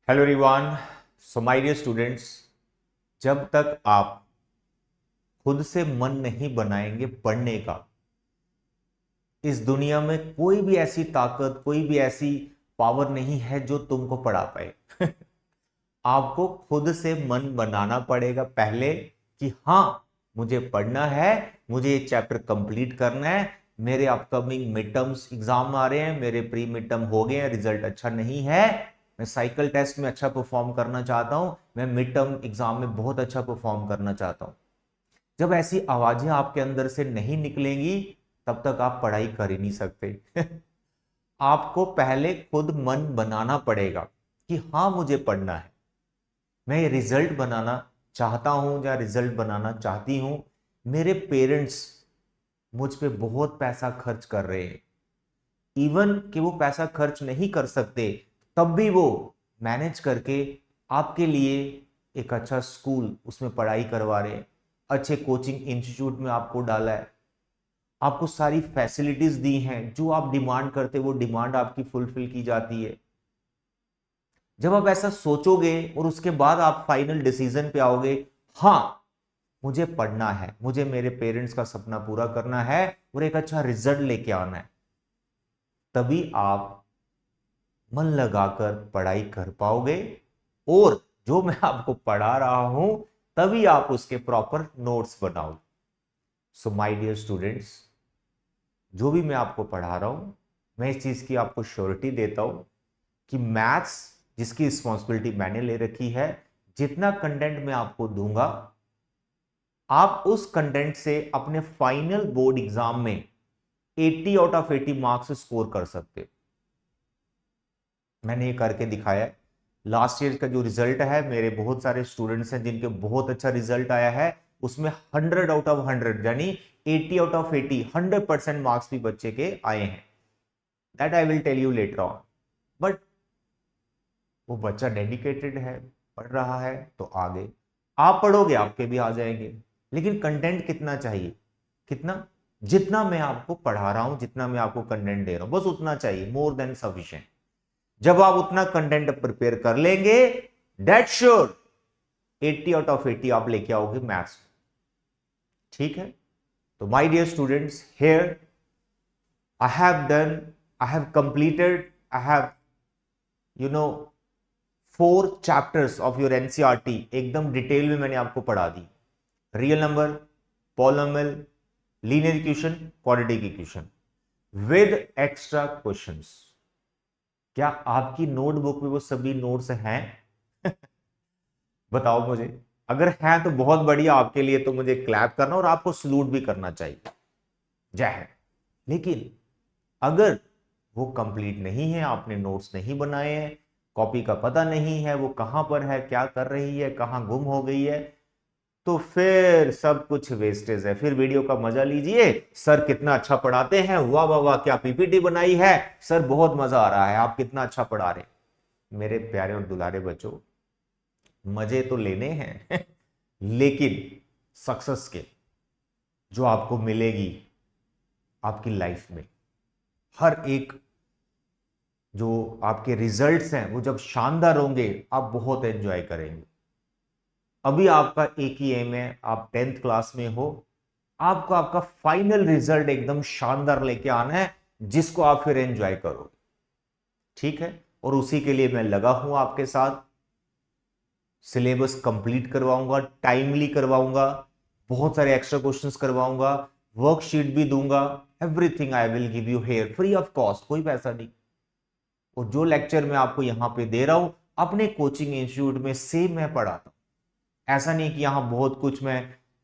Hello everyone. So my dear students, जब तक आप खुद से मन नहीं बनाएंगे पढ़ने का, इस दुनिया में कोई भी ऐसी ताकत, कोई भी ऐसी पावर नहीं है जो तुमको पढ़ा पाए। आपको खुद से मन बनाना पड़ेगा पहले कि हाँ, मुझे पढ़ना है, मुझे ये चैप्टर कंप्लीट करना है। मेरे अपकमिंग मिड टर्म्स एग्जाम आ रहे हैं, मेरे प्री मिड टर्म हो गए हैं, रिजल्ट अच्छा नहीं है, मैं साइकिल टेस्ट में अच्छा परफॉर्म करना चाहता हूं, मैं मिड टर्म एग्जाम में बहुत अच्छा परफॉर्म करना चाहता हूं। जब ऐसी आवाजें आपके अंदर से नहीं निकलेंगी, तब तक आप पढ़ाई कर ही नहीं सकते। आपको पहले खुद मन बनाना पड़ेगा कि हाँ, मुझे पढ़ना है, मैं रिजल्ट बनाना चाहता हूं या रिजल्ट बनाना चाहती हूं। मेरे पेरेंट्स मुझ पे बहुत पैसा खर्च कर रहे हैं, इवन कि वो पैसा खर्च नहीं कर सकते, तब भी वो मैनेज करके आपके लिए एक अच्छा स्कूल, उसमें पढ़ाई करवा रहे हैं, अच्छे कोचिंग इंस्टीट्यूट में आपको डाला है, आपको सारी फैसिलिटीज दी हैं, जो आप डिमांड करते वो डिमांड आपकी फुलफिल की जाती है। जब आप ऐसा सोचोगे और उसके बाद आप फाइनल डिसीजन पे आओगे, हाँ, मुझे पढ़ना है, मुझे मेरे पेरेंट्स का सपना पूरा करना है और एक अच्छा रिजल्ट लेके आना है, तभी आप मन लगाकर पढ़ाई कर पाओगे। और जो मैं आपको पढ़ा रहा हूं, तभी आप उसके प्रॉपर नोट्स बनाओगे। सो माय डियर स्टूडेंट्स, जो भी मैं आपको पढ़ा रहा हूं, मैं इस चीज की आपको श्योरिटी देता हूं कि मैथ्स, जिसकी रिस्पॉन्सिबिलिटी मैंने ले रखी है, जितना कंटेंट मैं आपको दूंगा, आप उस कंटेंट से अपने फाइनल बोर्ड एग्जाम में 80 आउट ऑफ 80 मार्क्स स्कोर कर सकते हो। मैंने ये करके दिखाया है। लास्ट ईयर का जो रिजल्ट है, मेरे बहुत सारे स्टूडेंट्स हैं जिनके बहुत अच्छा रिजल्ट आया है, उसमें 100 आउट ऑफ 100 यानी 80 आउट ऑफ 80, 100% मार्क्स भी बच्चे के आए हैं। That I will tell you later on. But वो बच्चा डेडिकेटेड है, पढ़ रहा है, तो आगे आप पढ़ोगे आपके भी आ जाएंगे। लेकिन कंटेंट कितना चाहिए? कितना? जितना मैं आपको पढ़ा रहा हूं, जितना मैं आपको कंटेंट दे रहा हूं, बस उतना चाहिए, मोर देन सफिशिएंट। जब आप उतना कंटेंट प्रिपेयर कर लेंगे, डेट श्योर 80 आउट ऑफ 80 आप लेके आओगे मैथ्स में। ठीक है? तो my dear students, here I have done, I have completed, I have you know 4 chapters of your NCERT, एकदम डिटेल में मैंने आपको पढ़ा दी। Real number, polynomial, linear equation, quadratic equation with extra questions. क्या आपकी नोटबुक में वो सभी नोट्स हैं? बताओ मुझे। अगर है तो बहुत बढ़िया, आपके लिए तो मुझे क्लैप करना और आपको सलूट भी करना चाहिए। जय है। लेकिन अगर वो कंप्लीट नहीं है, आपने नोट्स नहीं बनाए हैं, कॉपी का पता नहीं है वो कहां पर है, क्या कर रही है, कहां गुम हो गई है, तो फिर सब कुछ वेस्टेज है। फिर वीडियो का मजा लीजिए, सर कितना अच्छा पढ़ाते हैं, वाह वाह वाह, क्या पीपीटी बनाई है सर, बहुत मजा आ रहा है, आप कितना अच्छा पढ़ा रहे हैं। मेरे प्यारे और दुलारे बच्चों, मजे तो लेने हैं, लेकिन सक्सेस के जो आपको मिलेगी आपकी लाइफ में, हर एक जो आपके रिजल्ट्स हैं वो जब शानदार होंगे, आप बहुत एंजॉय करेंगे। अभी आपका एक ही एम है, आप 10th क्लास में हो, आपको आपका फाइनल रिजल्ट एकदम शानदार लेके आना है, जिसको आप फिर एंजॉय करोगे। ठीक है? और उसी के लिए मैं लगा हूं आपके साथ, सिलेबस कंप्लीट करवाऊंगा, टाइमली करवाऊंगा, बहुत सारे एक्स्ट्रा क्वेश्चंस करवाऊंगा, वर्कशीट भी दूंगा, everything I will give you here free of cost, कोई पैसा नहीं। और जो लेक्चर मैं आपको यहां पे दे रहा हूं, अपने कोचिंग इंस्टीट्यूट में सेम मैं पढ़ाता हूं। ऐसा नहीं कि यहां बहुत कुछ मैं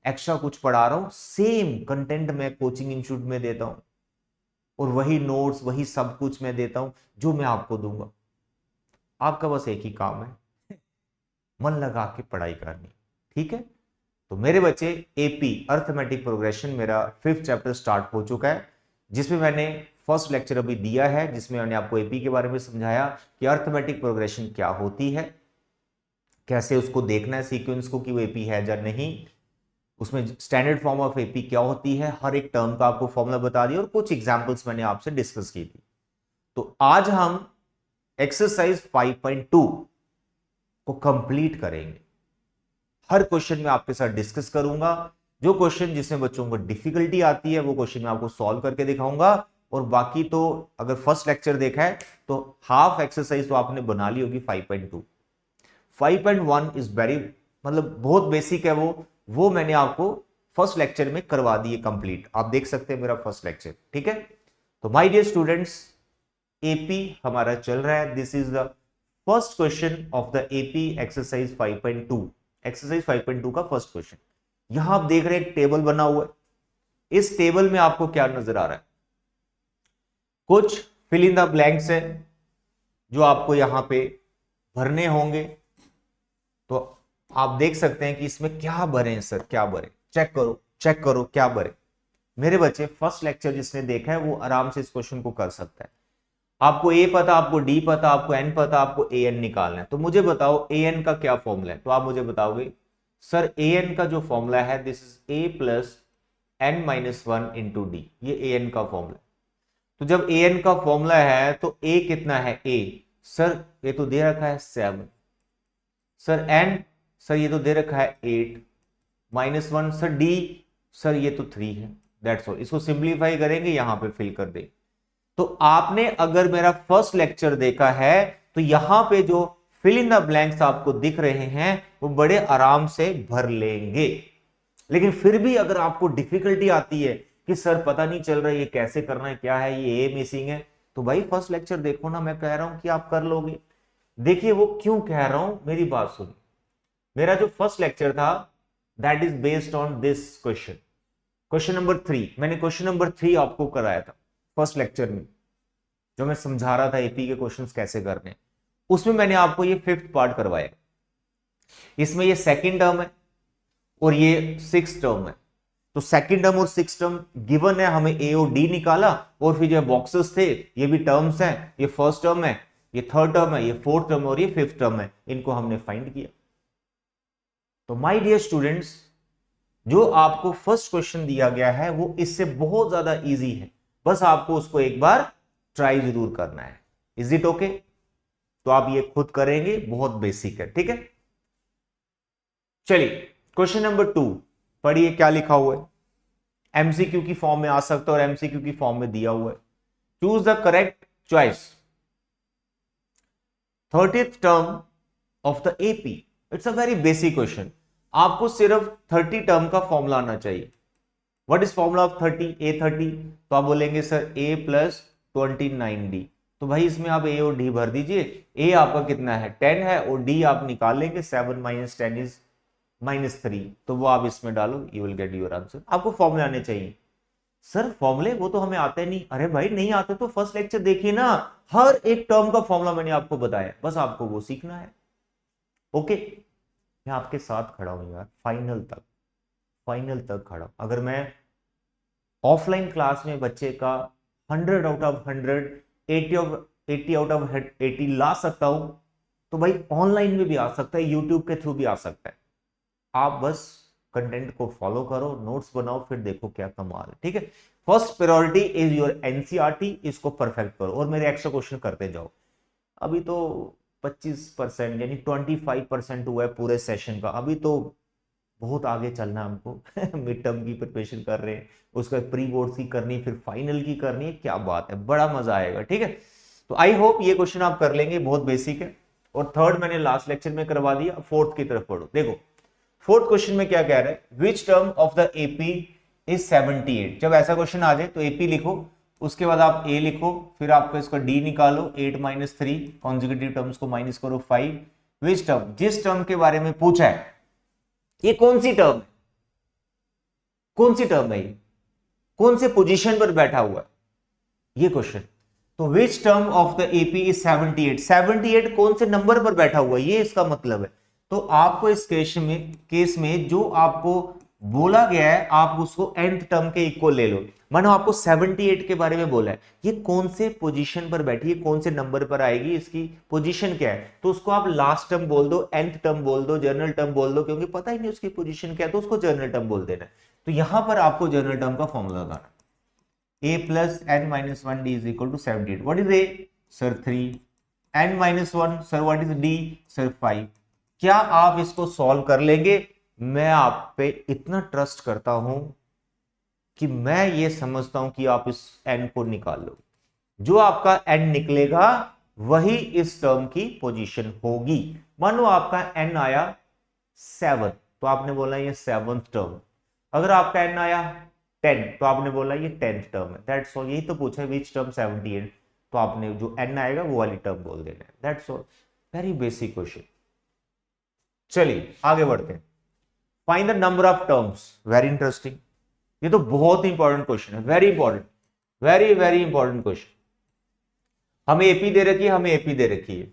एक्स्ट्रा कुछ पढ़ा रहा हूं, सेम कंटेंट मैं कोचिंग इंस्टीट्यूट में देता हूं, और वही नोट्स, वही सब कुछ मैं देता हूं जो मैं आपको दूंगा। आपका बस एक ही काम है, मन लगा के पढ़ाई करनी। ठीक है? तो मेरे बच्चे, एपी अर्थमेटिक प्रोग्रेशन मेरा 5th चैप्टर स्टार्ट हो चुका है, जिसमें मैंने फर्स्ट लेक्चर अभी दिया है, जिसमें मैंने आपको एपी के बारे में समझाया कि अर्थमेटिक प्रोग्रेशन क्या होती है, कैसे उसको देखना है सीक्वेंस को कि वो एपी है या नहीं, उसमें स्टैंडर्ड फॉर्म ऑफ एपी क्या होती है, हर एक टर्म का आपको फॉर्मूला बता दिया, और कुछ एग्जांपल्स मैंने आपसे डिस्कस की थी। तो आज हम एक्सरसाइज 5.2 को कंप्लीट करेंगे। हर क्वेश्चन में आपके साथ डिस्कस करूंगा। जो क्वेश्चन जिसमें बच्चों को डिफिकल्टी आती है वो क्वेश्चन मैं आपको सॉल्व करके दिखाऊंगा। और बाकी तो अगर फर्स्ट लेक्चर देखा है तो हाफ एक्सरसाइज तो आपने बना ली होगी 5.2। 5.1 इज वेरी मतलब बहुत बेसिक है वो मैंने आपको फर्स्ट लेक्चर में करवा दी है कंप्लीट। आप देख सकते हैं मेरा फर्स्ट लेक्चर, ठीक है। तो माय डियर स्टूडेंट्स, एपी हमारा चल रहा है। This is the first question of the AP exercise 5.2। Exercise 5.2 का फर्स्ट क्वेश्चन। यहां आप देख रहे हैं एक टेबल बना हुआ है। इस टेबल में आपको क्या नजर आ रहा है? कुछ फिल इन द ब्लैंक्स है जो आपको यहां पे भरने होंगे। तो आप देख सकते हैं कि इसमें क्या भरे हैं सर, क्या भरे, चेक करो क्या भरे। मेरे बच्चे फर्स्ट लेक्चर जिसने देखा है वो आराम से इस क्वेश्चन को कर सकता है। आपको ए पता, आपको डी पता, आपको एन पता, आपको ए एन निकालना है। तो मुझे बताओ ए एन का क्या फॉर्मूला है? तो आप मुझे बताओगे सर ए एन का जो फॉर्मूला है this is a plus n minus one into d. ये ए एन का फॉर्मूला। तो जब ए एन का फॉर्मूला है तो ए कितना है? ए सर ये तो दे रखा है 7। सर एन सर ये तो दे रखा है 8 माइनस 1। सर डी सर ये तो 3 है। That's all. इसको सिंप्लीफाई करेंगे, यहां पे फिल कर दे। तो आपने अगर मेरा फर्स्ट लेक्चर देखा है तो यहां पे जो फिल इन द ब्लैंक्स आपको दिख रहे हैं वो बड़े आराम से भर लेंगे। लेकिन फिर भी अगर आपको डिफिकल्टी आती है कि सर पता नहीं चल रहा है ये कैसे करना है, क्या है ये ए मिसिंग है, तो भाई फर्स्ट लेक्चर देखो ना। मैं कह रहा हूं कि आप कर लोगे। देखिए वो क्यों कह रहा हूं, मेरी बात सुनिए। मेरा जो फर्स्ट लेक्चर था that is based on this question, question number 3। मैंने क्वेश्चन नंबर 3 आपको कराया था फर्स्ट लेक्चर में, जो मैं समझा रहा था एपी के क्वेश्चंस कैसे करने। उसमें मैंने आपको ये 5th पार्ट करवाया। इसमें ये सेकंड टर्म है और ये 6th टर्म है। तो सेकंड टर्म और 6th टर्म गिवन है, हमें ए और डी निकाला। और फिर जो बॉक्सेस थे ये भी टर्म्स हैं। ये फर्स्ट टर्म है, ये थर्ड टर्म है, ये फोर्थ टर्म और ये 5th टर्म है। इनको हमने फाइंड किया। तो माय डियर स्टूडेंट्स, जो आपको फर्स्ट क्वेश्चन दिया गया है वो इससे बहुत ज्यादा इजी है। बस आपको उसको एक बार ट्राई जरूर करना है। Is it okay? तो आप ये खुद करेंगे, बहुत बेसिक है, ठीक है। चलिए क्वेश्चन नंबर 2 पढ़िए क्या लिखा हुआ है। एमसीक्यू की फॉर्म में आ सकता है और एमसीक्यू की फॉर्म में दिया हुआ है। Choose the correct choice. 30th term of the AP. It's a very basic question. आपको सिर्फ 30 टर्म का फॉर्मूला आना चाहिए। What is formula of 30? ए 30। तो आप बोलेंगे सर ए प्लस 29d। तो भाई इसमें आप ए और डी भर दीजिए। ए आपका कितना है? 10 है और डी आप निकाल लेंगे। 7 माइनस 10 इज -3। तो वो आप इसमें डालो, you will get your answer. आपको फॉर्मूले आने चाहिए। सर फॉर्मूले वो तो हमें आते नहीं। अरे भाई नहीं आते तो फर्स्ट लेक्चर देखिए ना, हर एक टर्म का फॉर्मूला मैंने आपको बताया, बस आपको वो सीखना है। ओके, मैं आपके साथ खड़ा हूं यार, फाइनल तक खड़ा हूं। अगर मैं ऑफलाइन क्लास में बच्चे का 100 आउट ऑफ 100, 80 आउट ऑफ 80 ला सकता हूं, तो भाई ऑनलाइन में भी आ सकता है, यूट्यूब के थ्रू भी आ सकता है। आप बस कंटेंट को फॉलो करो, नोट्स बनाओ, फिर देखो क्या कमाल है, ठीक है। First priority is your NCERT. इसको परफेक्ट करो और मेरे एक्स्ट्रा क्वेश्चन करते जाओ। अभी तो 25% यानी 25% हुआ है पूरे सेशन का। अभी तो बहुत आगे चलना है हमको। मिड टर्म की प्रिपरेशन कर रहे हैं, उसका प्री बोर्ड की करनी, फिर फाइनल की करनी है। क्या बात है, बड़ा मजा आएगा, ठीक है। तो आई होप ये क्वेश्चन आप कर लेंगे, बहुत बेसिक है। और थर्ड मैंने लास्ट लेक्चर में करवा दिया। फोर्थ की तरफ पढ़ो। देखो फोर्थ क्वेश्चन में क्या कह रहा है, which term of the AP is 78। जब ऐसा क्वेश्चन आ जाए तो एपी लिखो, उसके बाद आप ए लिखो, फिर आपको इसका डी निकालो। 8 माइनस 3 कॉन्जिक्यूटिव टर्म्स को माइनस करो 5। विच टर्म, जिस टर्म के बारे में पूछा है, ये कौन सी टर्म है? कौन सी टर्म है? ये कौन से पोजीशन पर बैठा हुआ है ये क्वेश्चन। तो which term of the AP is 78। 78 कौन से नंबर पर बैठा हुआ है, ये इसका मतलब है। तो आपको इस केस में जो आपको बोला गया है आप उसको nth टर्म के इक्वल ले लो। मानो आपको 78 के बारे में बोला है, ये कौन से पोजीशन पर बैठी है, कौन से नंबर पर आएगी, इसकी पोजीशन क्या है, तो उसको आप लास्ट टर्म बोल दो, nth टर्म बोल दो, जनरल टर्म बोल दो, क्योंकि पता ही नहीं उसकी पोजीशन क्या है तो उसको जनरल टर्म बोल देना। तो यहां पर आपको जनरल टर्म का फॉर्मूला लगाना, a plus n minus 1d is equal to 78. What is a? Sir 3. n minus 1, sir what is d? Sir 5. क्या आप इसको सॉल्व कर लेंगे? मैं आप पे इतना ट्रस्ट करता हूं कि मैं ये समझता हूं कि आप इस एन को निकाल लो। जो आपका एन निकलेगा वही इस टर्म की पोजीशन होगी। मान लो आपका एन आया 7, तो आपने बोला ये 7th टर्म। अगर आपका एन आया 10, तो आपने बोला ये 10th टर्म है। That's all. यही तो पूछा है विच टर्म 78, तो आपने जो एन आएगा वो वाली टर्म बोल देना है। That's all, very basic question. चलिए आगे बढ़ते हैं। Find the number of terms, very interesting. ये तो बहुत इंपॉर्टेंट क्वेश्चन है, very important, very very important question. हमें एपी दे रखी है, हमें एपी दे रखी है,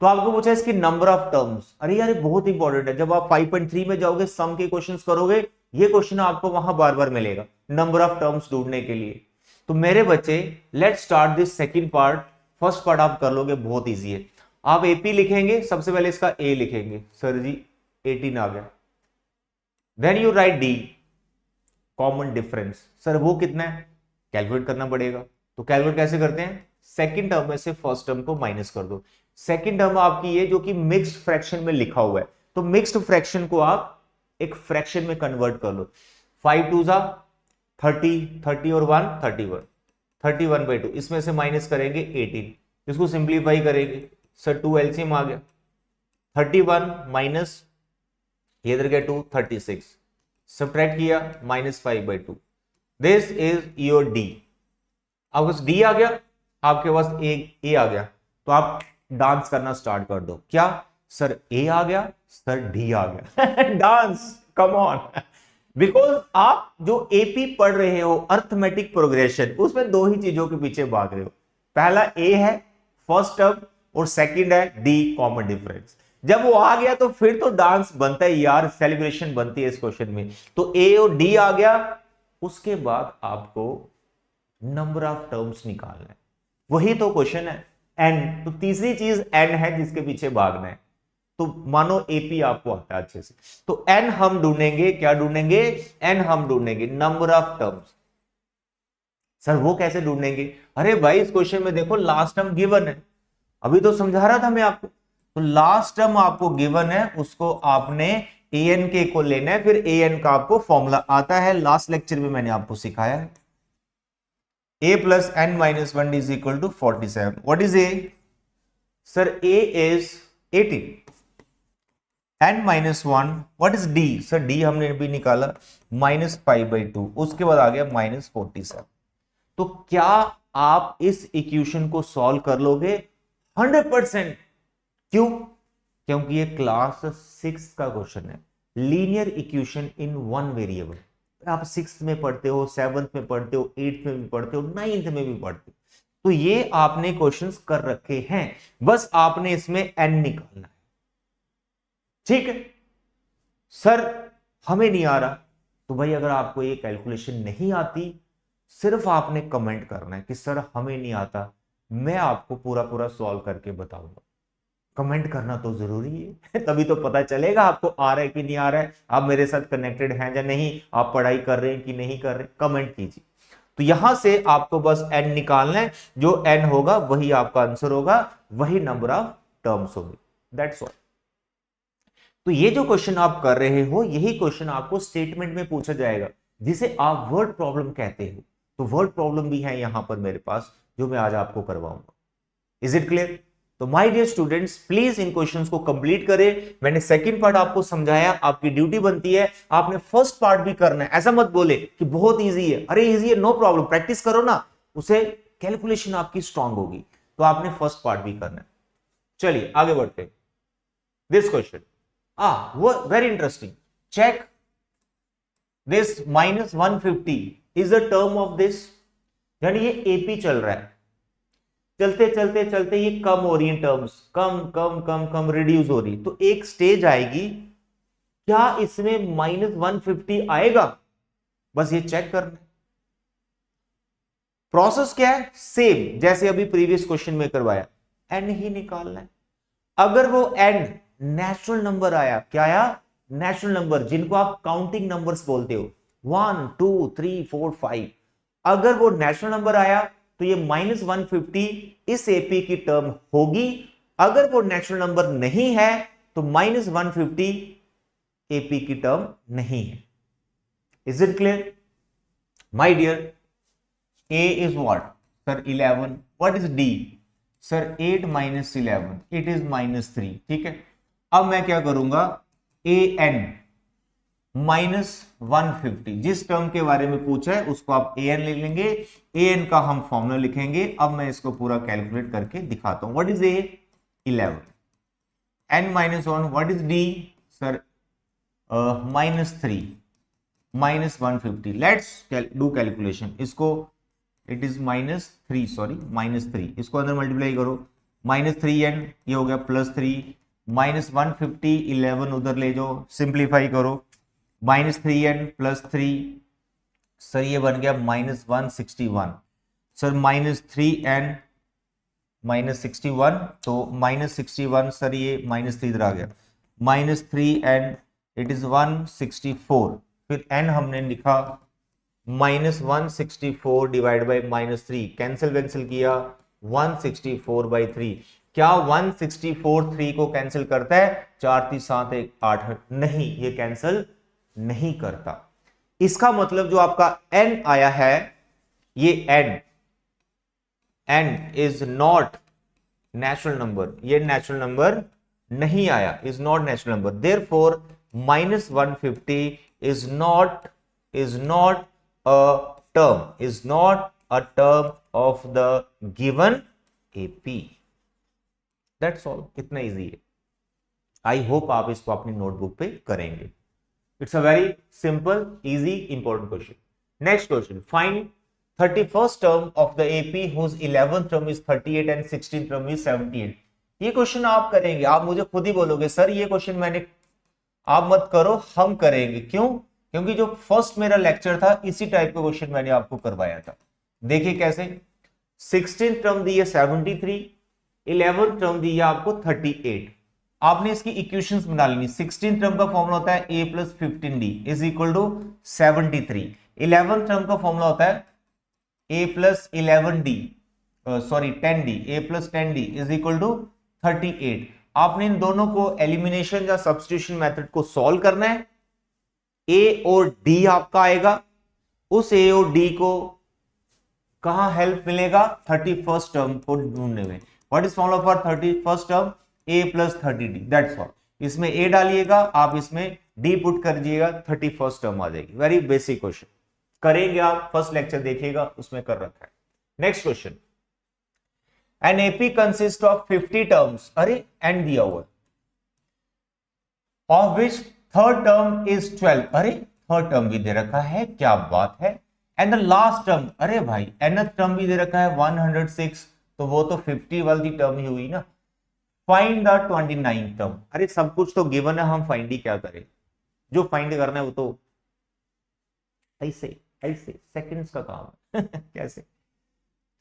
तो आपको पूछा इसकी नंबर ऑफ टर्म्स। अरे यार ये बहुत इंपॉर्टेंट है। जब आप 5.3 में जाओगे सम के क्वेश्चंस करोगे, ये क्वेश्चन आपको वहां बार बार मिलेगा नंबर ऑफ टर्म्स ढूंढने के लिए। तो मेरे बच्चे, let's start this second part. First part आप कर लोगे, बहुत इजी है। आप एपी लिखेंगे, सबसे पहले इसका ए लिखेंगे। सर जी 18 आ गया। Then you write d, common difference. Sir वो कितना है? कैलकुलेट करना पड़ेगा। तो कैलकुलेट कैसे करते हैं? सेकंड टर्म में से फर्स्ट टर्म को माइनस कर दो। सेकंड टर्म आपकी ये जो कि मिक्स्ड फ्रैक्शन में लिखा हुआ है, तो मिक्स्ड फ्रैक्शन को आप एक फ्रैक्शन में कन्वर्ट कर लो। 5 2 जा 30, 30 और 1 31, 31/2। इसमें से माइनस करेंगे 18, इसको सिंप्लीफाई करेंगे। सर 2 एलसीएम आ गया। 31 माइनस ये इधर गया 2, 36, सब्ट्रैक्ट किया -5/2। This is your D. आपके पास डी आ गया, आपके पास ए आ गया, तो आप डांस करना स्टार्ट कर दो। क्या सर ए आ गया, सर डी आ गया। Dance, come on. बिकॉज आप जो एपी पढ़ रहे हो अर्थमेटिक प्रोग्रेशन, उसमें दो ही चीजों के पीछे भाग रहे हो। पहला ए है फर्स्ट टर्म, और सेकंड है डी कॉमन डिफरेंस। जब वो आ गया तो फिर तो डांस बनता है यार, सेलिब्रेशन बनती है इस क्वेश्चन में। तो ए और डी आ गया, उसके बाद आपको नंबर ऑफ टर्म्स निकालना है। वही तो क्वेश्चन है, एन। तो तीसरी चीज एन है जिसके पीछे भागना है। तो मानो एपी आपको आता है अच्छे से, तो एन हम ढूंढेंगे। क्या ढूंढेंगे? एन हम ढूंढेंगे, नंबर ऑफ टर्म्स। सर वो कैसे ढूंढेंगे? अरे भाई इस क्वेश्चन में देखो लास्ट टर्म गिवन है, अभी तो समझा रहा था मैं आपको। तो लास्ट टर्म आपको गिवन है, उसको आपने an के को लेना है, फिर an का आपको फॉर्मूला आता है, लास्ट लेक्चर में मैंने आपको सिखाया है। a plus n minus 1 is equal to 47. What is a? Sir, a is 18. n minus 1. What is d? Sir, d हमने भी निकाला -5/2, उसके बाद आ गया -47। तो क्या आप इस इक्वेशन को सॉल्व कर लोगे? 100%। क्यों? क्योंकि ये क्लास 6 का क्वेश्चन है, linear equation in one variable. आप 6th में पढ़ते हो, 7th में पढ़ते हो, 8th में भी पढ़ते हो, 9th में भी पढ़ते हो, तो ये आपने क्वेश्चंस कर रखे हैं। बस आपने इसमें n निकालना है, ठीक है। सर हमें नहीं आ रहा, तो भाई अगर आपको ये कैलकुलेशन नहीं आती, सिर्फ आपने कमेंट करना है कि सर हमें नहीं आता, मैं आपको पूरा पूरा सॉल्व करके बताऊंगा। कमेंट करना तो जरूरी है, तभी तो पता चलेगा आपको आ रहा है कि नहीं आ रहा है, आप मेरे साथ कनेक्टेड हैं या नहीं, आप पढ़ाई कर रहे हैं कि नहीं कर रहे। कमेंट कीजिए। तो यहां से आपको बस n निकालना है, जो n होगा वही आपका आंसर होगा, वही नंबर ऑफ टर्म्स होगी। That's all. तो ये जो क्वेश्चन आप कर रहे हो, यही क्वेश्चन आपको स्टेटमेंट में पूछा जाएगा, जिसे आप वर्ड प्रॉब्लम कहते हो। तो वर्ड प्रॉब्लम भी है यहां पर मेरे पास, जो मैं आज आपको करवाऊंगा। Is it clear? तो माय डियर स्टूडेंट्स, प्लीज इन क्वेश्चंस को कंप्लीट करें। मैंने सेकंड पार्ट आपको समझाया, आपकी ड्यूटी बनती है आपने फर्स्ट पार्ट भी करना है। ऐसा मत बोले कि बहुत इजी है, अरे इजी है, नो प्रॉब्लम, प्रैक्टिस करो ना, उसे कैलकुलेशन आपकी स्ट्रांग होगी। तो आपने फर्स्ट पार्ट भी करना है। चलिए आगे बढ़ते हैं। दिस क्वेश्चन वो very interesting. Check this -150 is a term of this. यानी ये एपी चल रहा है, चलते चलते चलते ये कम हो रही है टर्म्स, कम कम कम कम रिड्यूस हो रही। तो एक स्टेज आएगी, क्या इसमें -150 आएगा? बस ये चेक करना है। प्रोसेस क्या है? सेम जैसे अभी प्रीवियस क्वेश्चन में करवाया, एन ही निकालना है। अगर वो एन नेचुरल नंबर आया, क्या आया? नेचुरल नंबर, जिनको आप काउंटिंग नंबर्स बोलते हो, 1 2 3 4 5। अगर वो नेचुरल नंबर आया तो ये -150 इस एपी की टर्म होगी। अगर वो नेचुरल नंबर नहीं है तो -150 एपी की टर्म नहीं है। Is it clear my dear? A is what sir 11, what is d sir 8 - 11, it is -3। ठीक है, अब मैं क्या करूंगा, ए एन -150 जिस टर्म के बारे में पूछा है उसको आप ए एन ले लेंगे, ए एन का हम फॉर्मूला लिखेंगे। अब मैं इसको पूरा कैलकुलेट करके दिखाता हूं। What is A 11, n -1, what is d sir -3 -150। Let's do calculation. इसको इट इज -3, सॉरी -3, इसको अंदर मल्टीप्लाई करो, -3n ये हो गया +3, -150 11 उधर ले जाओ, सिंप्लीफाई करो, -3n +3 सर ये बन गया -161 सर, -3n -61 तो -61 सर ये -3 इधर आ गया, -3n इट इज 164, फिर n हमने लिखा -164 डिवाइड बाई -3, कैंसिल किया 164/3। क्या 164 3 को कैंसिल करता है? 4 3 7 1 8, नहीं, ये कैंसिल नहीं करता। इसका मतलब जो आपका n आया है, ये n is not natural number, ये नेचुरल नंबर नहीं आया, is not natural number. Therefore -150 is not a term of the given AP. That's all. इतना इजी है। आई होप आप इसको अपनी नोटबुक पे करेंगे। It's a very simple, easy, important question. Next question, find 31st term of the AP whose 11th term is 38 and 16th term is 78। ये question आप करेंगे, आप मुझे खुद ही बोलोगे सर ये क्वेश्चन मैंने, आप मत करो, हम करेंगे। क्यों? क्योंकि जो फर्स्ट मेरा लेक्चर था इसी टाइप का क्वेश्चन मैंने आपको करवाया था। देखिए कैसे, 16th टर्म दी है 73, 11th टर्म दी है आपको 38। आपने इसकी इक्वेशंस बना लेनी। 16th टर्म का फॉर्मूला होता है a + 15d is equal to 73। 11th term का फॉर्मूला होता है a + 11d, sorry 10d, a + 10d is equal to 38। आपने इन दोनों को एलिमिनेशन या सब्स्टिट्यूशन मेथड को सॉल्व करना है। ए और डी आपका आएगा, उस ए और डी को कहां हेल्प मिलेगा? 31st टर्म को ढूंढने में। What is formula for 31st term? a + 30d, that's all. इसमें a डालिएगा, आप इसमें d पुट कर दीजिएगा, 31st टर्म आ जाएगी। वेरी बेसिक क्वेश्चन करेंगे आप, फर्स्ट लेक्चर देखिएगा, उसमें कर रखा है। Next question, an AP consist of 50 terms, अरे एंड दिया हुआ, of which third term is 12, अरे थर्ड टर्म भी दे रखा है, क्या बात है। एंड द लास्ट टर्म, अरे भाई nth टर्म भी दे रखा है 106, तो वो तो 50 वाली टर्म ही हुई ना। फाइंड द 29th टर्म, अरे सब कुछ तो गिवन है, हम फाइंड ही क्या करें? जो फाइंड करना है वो तो ऐसे सेकंड्स का काम है कैसे?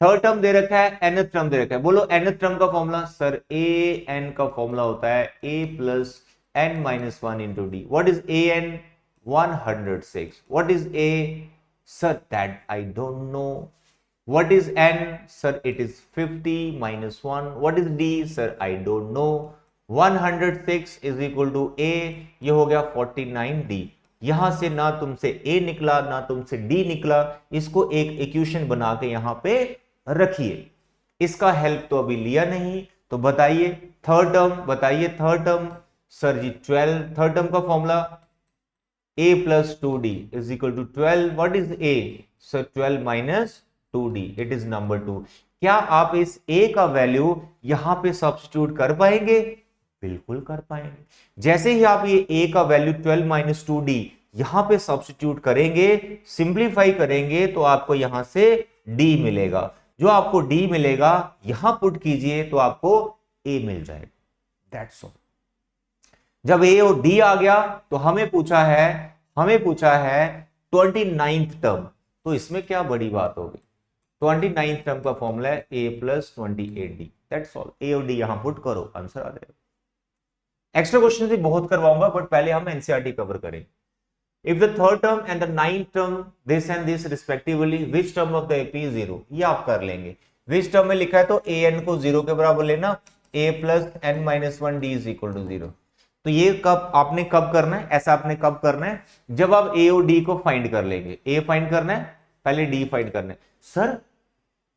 थर्ड टर्म दे रखा है, nth टर्म दे रखा है, बोलो nth टर्म का फॉर्मूला सर a n का फॉर्मूला होता है a + n - 1 into d। What is a n? 106। What is a? Sir, that I don't know. What is n? Sir, it is 50 - 1। What is d? Sir, I don't know। 106 is equal to a, ये हो गया 49d। यहां से ना तुमसे a निकला ना तुमसे d निकला, इसको एक इक्वेशन बना के यहां पे रखिए। इसका हेल्प तो अभी लिया नहीं, तो बताइए थर्ड टर्म, बताइए थर्ड टर्म। सर जी 12, थर्ड टर्म का formula a + 2d is equal to 12। What is a? Sir 12 - 2d, it is number 2। क्या आप इस a का वैल्यू यहां पे सब्स्टिट्यूट कर पाएंगे? बिल्कुल कर पाएंगे। जैसे ही आप ये a का वैल्यू 12 - 2d यहां पे सब्स्टिट्यूट करेंगे, सिंप्लीफाई करेंगे, तो आपको यहां से d मिलेगा। जो आपको d मिलेगा यहां पुट कीजिए तो आपको a मिल जाएगा। That's all. जब a और d आ गया तो हमें पूछा है 29th टर्म, तो इसमें क्या बड़ी बात होगी? 29th टर्म का फॉर्मूला है a + 28d, that's all. a और d यहां पुट करो, आंसर आ जाएगा। एक्स्ट्रा क्वेश्चन भी बहुत करवाऊंगा, बट पहले हम एनसीईआरटी कवर करें। If the third term and the 9th term this and this respectively, which term of the AP is 0, ये आप कर लेंगे। विच टर्म में लिखा है तो an को 0 के बराबर लेना, a + n - 1d is equal to 0। तो ये कब आपने कब करना है, ऐसा आपने कब करना है, जब आप ए और डी को फाइंड कर लेंगे। ए फाइंड करना है, पहले डी फाइंड करना है। सर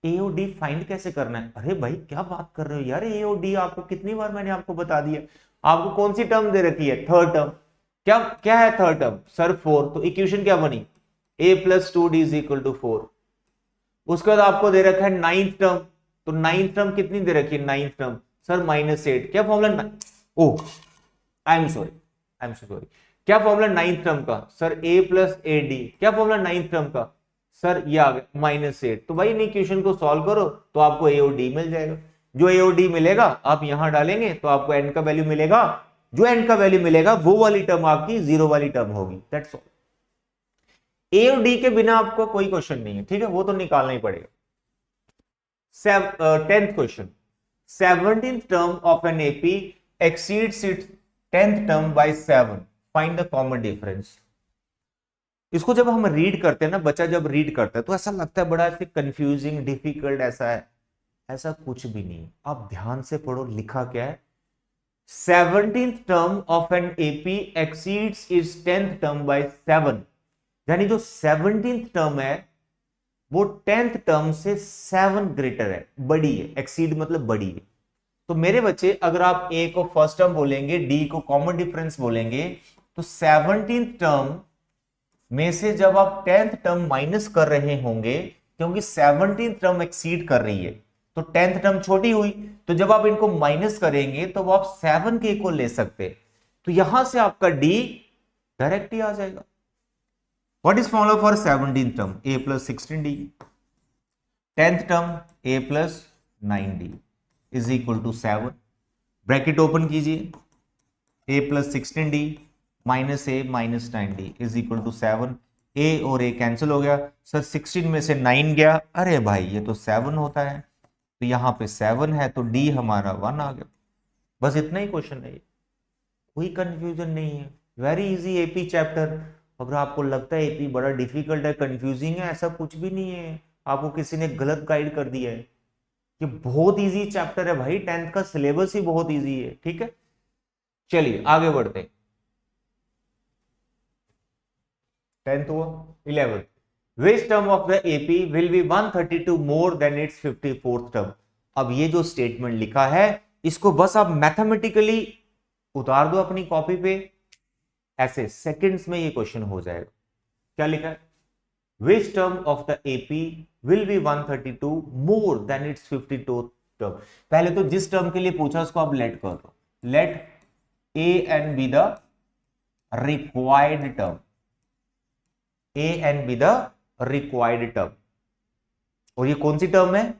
ए और डी फाइंड कैसे करना है? अरे भाई क्या बात कर रहे हो यार, ए और डी आपको कितनी बार मैंने आपको बता दिया। आपको कौन सी टर्म दे रखी है? Third term. क्या क्या है थर्ड टर्म? सर 4। तो इक्वेशन क्या बनी? a plus 2d is equal to 4। उसके बाद आपको दे रखा है नाइन्थ टर्म। तो नाइन्थ टर्म कितनी दे रखी है? Ninth term sir -8। क्या फॉर्मूला? Oh I am sorry, I am sorry, क्या फॉर्मूला नाइन्थ टर्म का? Sir a plus a d. क्या फॉर्मूला नाइन्थ टर्म का? सर ये आ गया -8। तो भाई इन इक्वेशन को सॉल्व करो तो आपको ए और डी मिल जाएगा। जो ए और डी मिलेगा आप यहां डालेंगे तो आपको एन का वैल्यू मिलेगा। जो एन का वैल्यू मिलेगा वो वाली टर्म आपकी जीरो वाली टर्म होगी। That's all. ए और डी के बिना आपको कोई क्वेश्चन नहीं है, ठीक है, वो तो निकालना ही पड़ेगा। 10th question, 17th term of an AP exceeds its 10th term by 7, find the common difference. इसको जब हम रीड करते हैं ना, बच्चा जब रीड करता है तो ऐसा लगता है बड़ा ऐसे कंफ्यूजिंग डिफिकल्ट ऐसा है। ऐसा कुछ भी नहीं है, आप ध्यान से पढ़ो लिखा क्या है। 17th term of an AP exceeds its 10th term by 7, यानी जो 17th टर्म है वो 10th टर्म से 7 ग्रेटर है, बड़ी है। एक्सीड मतलब बड़ी है। तो मेरे बच्चे अगर आप ए को फर्स्ट टर्म बोलेंगे, डी को कॉमन डिफरेंस बोलेंगे, तो 17th टर्म में से जब आप 10th टर्म माइनस कर रहे होंगे, क्योंकि 17th टर्म एक्सीड कर रही है तो 10th टर्म छोटी हुई, तो जब आप इनको माइनस करेंगे तो वो आप 7 के को ले सकते। तो यहां से आपका डी डायरेक्ट ही आ जाएगा। What is formula for 17th term? a plus 16d। 10th term a plus 9d is equal to 7। Bracket open कीजिए, a plus 16d minus a minus 9d is equal to 7। a और a cancel हो गया। Sir 16 में से 9 गया, अरे भाई ये तो 7 होता है, तो यहां पे 7 है तो d हमारा 1 आ गया। बस इतना ही क्वेश्चन है, कोई कंफ्यूजन नहीं है। Very easy AP chapter. अगर आपको लगता है एपी बड़ा डिफिकल्ट है, कंफ्यूजिंग है, ऐसा कुछ भी नहीं है, आपको किसी ने गलत गाइड कर दिया है। ये बहुत इजी चैप्टर है भाई, 10th का सिलेबस ही बहुत इजी है, ठीक है। चलिए आगे बढ़ते हैं। 10th हुआ, 11th, which term of the AP will be 132 more than its 54th term? अब ये जो स्टेटमेंट लिखा है इसको बस आप मैथमेटिकली उतार दो अपनी कॉपी पे, ऐसे सेकंड्स में ये क्वेश्चन हो जाएगा। क्या लिखा है? Which term of the AP will be 132 more than its 52th term? पहले तो जिस टर्म के लिए पूछा उसको आप लेट कर दो। Let A and be the required term, A and be the required term। और ये कौन सी टर्म है?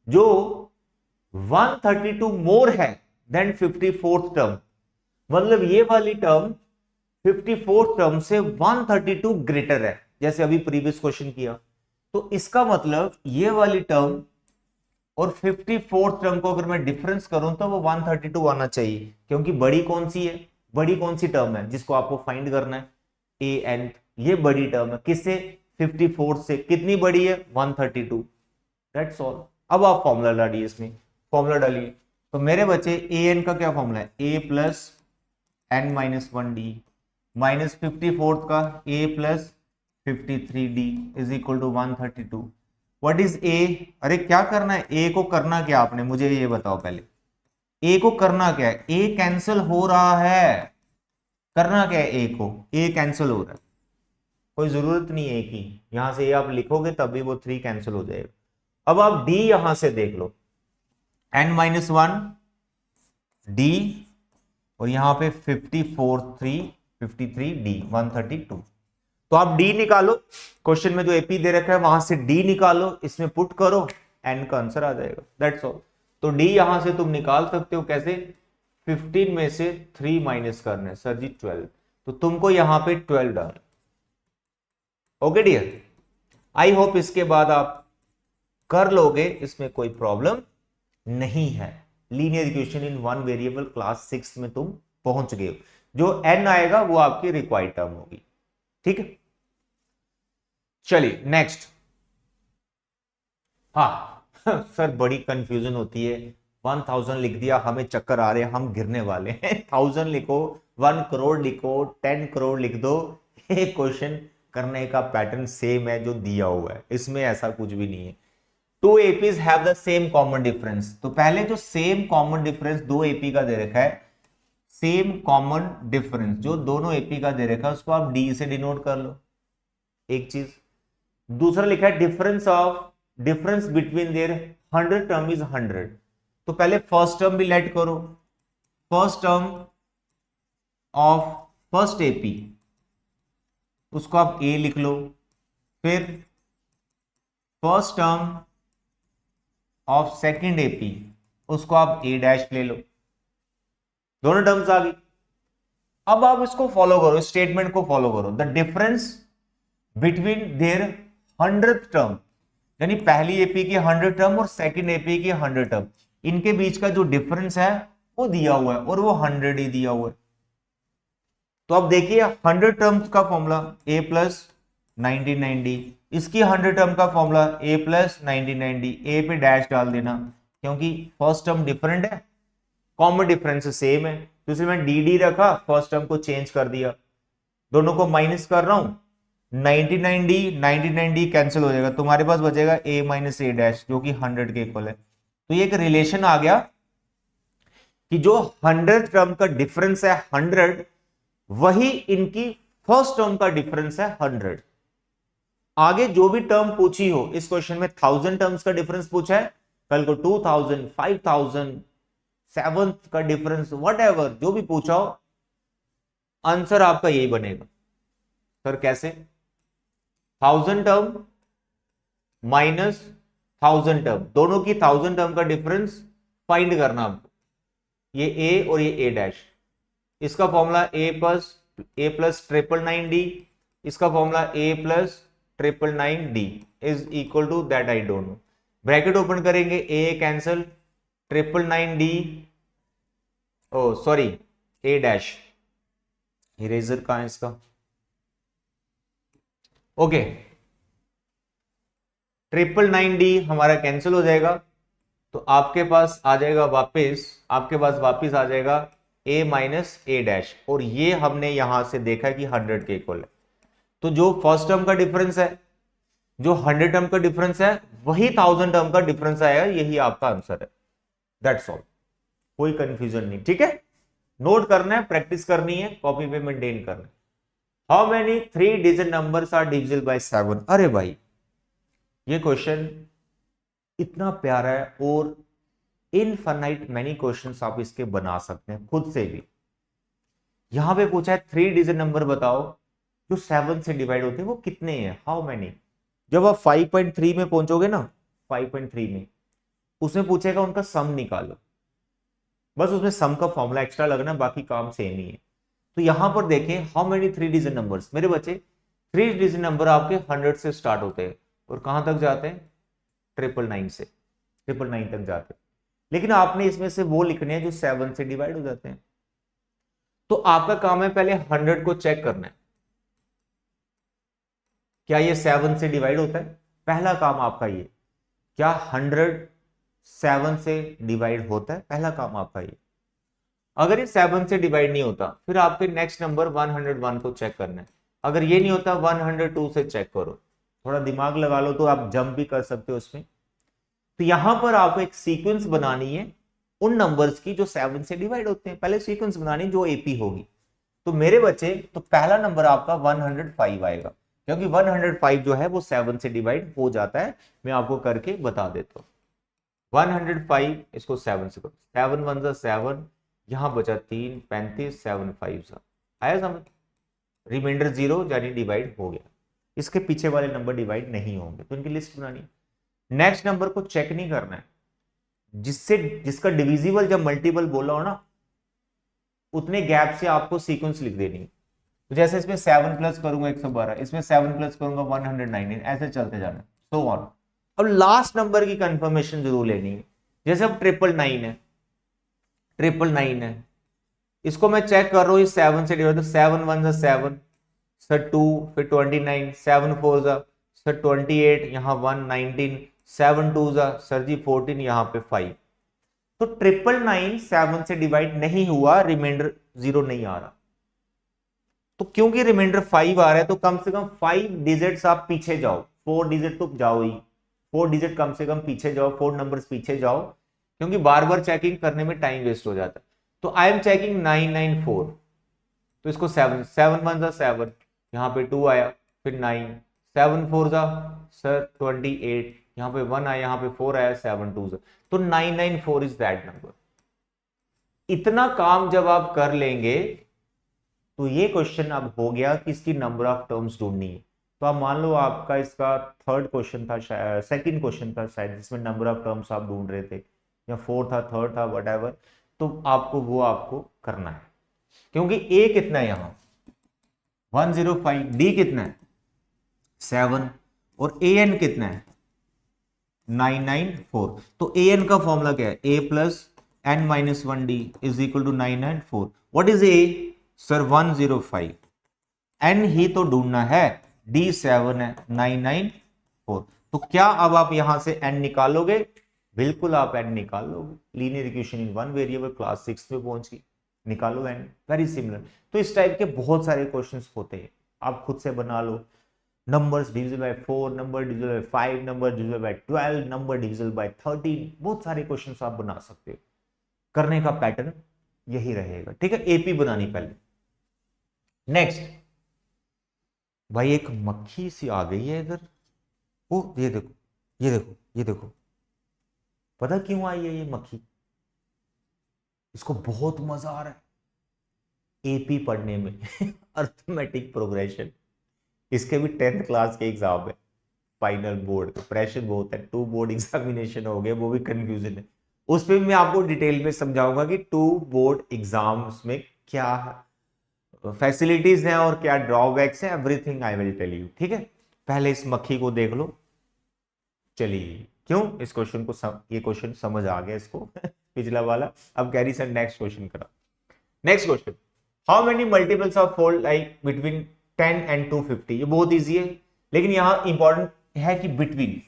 जो 132 मोर है देन 54th टर्म, मतलब ये वाली टर्म 54th टर्म से 132 ग्रेटर है, जैसे अभी प्रीवियस क्वेश्चन किया। तो इसका मतलब ये वाली टर्म और 54th टर्म को अगर मैं डिफरेंस करूं तो वो 132 आना चाहिए, क्योंकि बड़ी कौन सी है? बड़ी कौन सी टर्म है जिसको आपको फाइंड करना है? ए एन, ये बड़ी टर्म है। किससे? 54 से। कितनी बड़ी है? 132। That's all. अब आप फॉर्मूला डालिए, इसमें फॉर्मूला डालिए। तो मेरे बच्चे ए एन का क्या फॉर्मूला है? A plus n minus 1d minus 54th का a plus 53d is equal to 132। What is a? अरे क्या करना है? a को करना क्या आपने, मुझे ये बताओ पहले। a को करना क्या है? a कैंसिल हो रहा है। करना क्या है? a को, a कैंसिल हो रहा है, कोई जरूरत नहीं है कि यहां से a आप लिखोगे तभी वो 3 कैंसिल हो जाएगा। अब आप d यहां से देख लो, n माइनस 1 d और यहां पे 53d 132। तो आप d निकालो, क्वेश्चन में जो एपी दे रखा है वहां से d निकालो, इसमें पुट करो, n का आंसर आ जाएगा। That's all. तो d यहां से तुम निकाल सकते हो। कैसे? 15 में से 3 माइनस करना है सर जी 12, तो तुमको यहां पे 12 डाल। ओके डियर, आई होप इसके बाद आप कर लोगे, इसमें कोई प्रॉब्लम नहीं है। Linear equation in one variable class 6 में तुम पहुंच गए हो। जो n आएगा वो आपकी रिक्वायर्ड टर्म होगी, ठीक है। चलिए नेक्स्ट। हाँ सर बड़ी कंफ्यूजन होती है, 1000 लिख दिया, हमें चक्कर आ रहे हैं, हम गिरने वाले हैं। 1000 लिखो, 1 करोड़ लिखो, 10 करोड़ लिख दो, ये क्वेश्चन करने का पैटर्न सेम है जो दिया हुआ है, इसमें ऐसा कुछ भी नहीं है। Two APs have the same common difference, तो पहले जो सेम कॉमन डिफरेंस दो एपी का दे रखा है, सेम कॉमन डिफरेंस जो दोनों एपी का दे रखा है, उसको आप डी से डिनोट कर लो, एक चीज। दूसरा लिखा है difference between their 100 term is 100, तो पहले फर्स्ट टर्म भी लेट करो, first term of first AP उसको आप ए लिख लो, फिर first term of second AP उसको आप ए डैश ले लो, दोनों टर्म्स आ गई। अब आप इसको फॉलो करो, स्टेटमेंट को फॉलो करो, the difference between their 100th term, यानी पहली एपी की 100 टर्म और सेकंड एपी की 100 टर्म, इनके बीच का जो डिफरेंस है वो दिया हुआ है और वो 100 ही दिया हुआ है। तो अब देखिए 100 टर्म्स का फॉर्मूला a प्लस 1990, इसकी 100 टर्म का फॉर्मूला a प्लस 1990, a पे डैश डाल देना क्योंकि फर्स्ट टर्म डिफरेंट है, कॉमन डिफरेंस सेम है, तो इसलिए मैं डी रखा, फर्स्ट टर्म को चेंज कर दिया, दोनों को माइनस कर रहा हूं, 99 कैंसिल हो जाएगा, तुम्हारे पास बचेगा a माइनस ए डैश जो कि 100 के इक्वल है। तो ये एक रिलेशन आ गया कि जो 100 टर्म का डिफरेंस है 100, वही इनकी फर्स्ट टर्म का डिफरेंस है 100। आगे जो भी टर्म पूछी हो, इस क्वेश्चन में 1000 टर्म्स का डिफरेंस पूछा है, कल को 2000, 5000, 7 का डिफरेंस, व्हाटएवर जो भी पूछा हो, आंसर आपका यही बनेगा। सर कैसे? 1000 टर्म माइनस 1000 टर्म, दोनों की 1000 टर्म का डिफरेंस फाइंड करना आपको, ये ए और ये ए डैश, इसका फॉर्मूला ए प्लस 999D, इसका formula a plus 999D is equal to that, I don't know, bracket open करेंगे, a cancel, 999D, oh sorry a dash, eraser कहां है इसका, ओके, 999D हमारा कैंसिल हो जाएगा, तो आपके पास आ जाएगा वापस, आपके पास वापस आ जाएगा a माइनस ए डैश, और ये हमने यहां से देखा कि 100 के इक्वल है, तो जो फर्स्ट टर्म का डिफरेंस है, जो 100 टर्म का डिफरेंस है, वही 1000 टर्म का डिफरेंस आएगा, यही आपका आंसर है, दैट्स ऑल, कोई कंफ्यूजन नहीं, ठीक है, नोट करना है, प्रैक्टिस करनी है, कॉपी पे मेंटेन करना है। How many 3 digit numbers are divisible by 7? अरे भाई ये क्वेश्चन इतना प्यारा है और इनफाइनाइट मैनी क्वेश्चंस आप इसके बना सकते हैं खुद से भी। यहां पे पूछा है 3 डिजिट नंबर बताओ जो 7 से डिवाइड होते हैं, वो कितने हैं, हाउ मेनी। जब आप 5.3 में पहुंचोगे ना, 5.3 में उसमें पूछेगा उनका सम निकालो, बस उसमें सम का फॉर्मूला एक्स्ट्रा लगना, बाकी काम सेम ही है। तो यहां पर देखें हाउ मेनी 3 डिजिट नंबर्स, मेरे बच्चे 3 डिजिट नंबर आपके 100 से स्टार्ट होते हैं और कहां तक जाते हैं, 999 से 999 तक जाते हैं, लेकिन आपने इसमें से वो लिखने हैं जो 7 से डिवाइड हो जाते हैं। तो आपका काम है पहले 100 को चेक करना है, क्या ये 7 से डिवाइड होता है, पहला काम आपका ये, क्या 100 7 से डिवाइड होता है, पहला काम आपका ये। अगर ये 7 से डिवाइड नहीं होता, फिर आपके नेक्स्ट नंबर 101 को चेक करना है, अगर ये नहीं होता 102 से चेक करो, थोड़ा दिमाग लगा लो तो आप जंप भी कर सकते हो उसमें। तो यहां पर आपको एक सीक्वेंस बनानी है उन नंबर्स की जो 7 से डिवाइड होते हैं, पहले सीक्वेंस बनानी जो एपी होगी। तो मेरे बच्चे, तो पहला नंबर आपका 105 आएगा, क्योंकि 105 जो है वो 7 से डिवाइड हो जाता है, मैं आपको करके बता देता हूं। 105 इसको 7 से करो, 7 1 जा 7, यहां बचा 3, 35, 7 5 जा, आया समझ, रिमाइंडर 0 यानी डिवाइड हो गया, इसके पीछे वाले नंबर डिवाइड नहीं होंगे, तो इनकी लिस्ट बनानी है। नेक्स्ट नंबर को चेक नहीं करना है, जिसका डिविजिबल जब मल्टीपल बोला हो ना, उतने गैप से आपको सीक्वेंस लिख देनी है। तो जैसे इसमें 7 प्लस करूंगा 112, इसमें 7 प्लस करूंगा 119, ऐसे चलते जाना, सो ऑन। अब लास्ट नंबर की कंफर्मेशन जरूर लेनी है, जैसे अब 999 है, 999 है, इसको मैं चेक कर रहा हूँ 7 से डिवाइड, तो 7 1 जा 7, सर 2, फिर 29, 7 4 जा सर 28, यहाँ 1 19, 7 2 जा सर जी 14, यहाँ पे 5। तो 999 7 से डिवाइड नहीं हुआ, रिमाइंडर 0 नहीं आ रहा। तो क्योंकि रिमाइंडर 5 आ रहा है तो कम से कम 5 डिजिट्स आप पीछे जाओ, 4 डिजिट तो जाओ ही, 4 डिजिट कम से कम पीछे जाओ, 4 नंबर्स पीछे जाओ, क्योंकि बार बार चेकिंग करने में टाइम वेस्ट हो जाता है। तो आई एम चेकिंग 994, तो इसको 7 7 1 7, यहाँ पे 2 आया, फिर 9 7 4 सर 28, यहाँ पे 1 आया, यहाँ पे 4 आया, 7 2 तो 994 इज दैट नंबर। इतना काम जब आप कर लेंगे तो ये क्वेश्चन अब हो गया कि इसकी नंबर ऑफ टर्म्स ढूंढनी है। तो आप मान लो आपका इसका थर्ड क्वेश्चन था, सेकंड क्वेश्चन था शायद, जिसमें नंबर ऑफ टर्म्स आप ढूंढ रहे थे, या फोर्थ था, थर्ड था, वट, तो आपको वो आपको करना है, क्योंकि ए कितना है यहां 105, डी कितना है 7 और ए एन कितना है 994। तो ए एन का फॉर्मूला क्या है, a plus n minus 1 d is equal to 994। What is a sir 105, n ही तो ढूंढना है, डी 7 है, 994। तो क्या अब आप यहां से एन निकालोगे, बिल्कुल आप एन निकाल लोगे। Linear equation in one variable class 6 में पहुंच गई, निकालो एन, वेरी सिमिलर। तो इस टाइप के बहुत सारे क्वेश्चंस होते हैं, आप खुद से बना लो। Numbers divisible by 4, number divisible by 5, number divisible by 12, number divisible by 13, बहुत सारे क्वेश्चंस आप बना सकते हो। करने का पैटर्न यही रहेगा, ठीक है। एपी बनानी पहले। नेक्स्ट भाई एक मक्खी सी आ गई है इधर, ओ ये देखो, ये देखो, ये देखो, पता क्यों आई है ये मक्खी, इसको बहुत मजा आ रहा है एपी पढ़ने में अर्थमेटिक प्रोग्रेशन। इसके भी 10th क्लास के एग्जाम है, फाइनल बोर्ड प्रेशर बहुत है, 2 बोर्ड एग्जामिनेशन हो गए, वो भी कंफ्यूजन है। उस पर मैं आपको डिटेल में समझाऊंगा कि 2 बोर्ड एग्जाम्स में क्या फैसिलिटीज हैं और क्या ड्रॉबैक्स हैं, everything I will tell you, ठीक है। पहले इस मक्खी को देख लो। चलिए, क्यों इस क्वेश्चन को ये क्वेश्चन समझ आ गया इसको पिछला वाला। अब कैरी सर नेक्स्ट क्वेश्चन करा। Next question, how many multiples of 4 like between 10 and 250। ये बहुत इजी है, लेकिन यहां इंपॉर्टेंट है कि बिटवीन।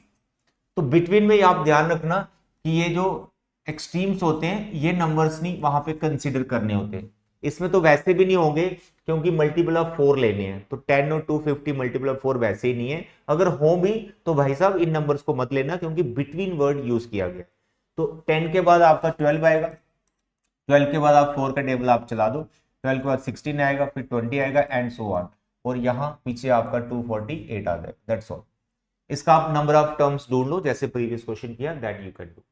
तो बिटवीन में आप ध्यान रखना कि ये जो एक्सट्रीम्स होते हैं ये नंबर्स नहीं वहां पे कंसीडर करने होते हैं। इसमें तो वैसे भी नहीं होंगे क्योंकि मल्टीपल ऑफ 4 लेने हैं, तो 10 और 250 मल्टीपल ऑफ 4 वैसे ही नहीं है। अगर हो भी तो भाई साहब इन नंबर्स को मत लेना, क्योंकि बिटवीन वर्ड यूज किया गया। तो 10 के बाद आपका 12 आएगा, 12 के बाद आप 4 का टेबल आप चला दो, 12 के बाद 16 आएगा, फिर 20 आएगा एंड सो ऑन, और यहां पीछे आपका 248 आ जाएगा, दैट्स ऑल। इसका आप नंबर ऑफ टर्म्स ढूंढ लो जैसे प्रीवियस क्वेश्चन किया, that you can do.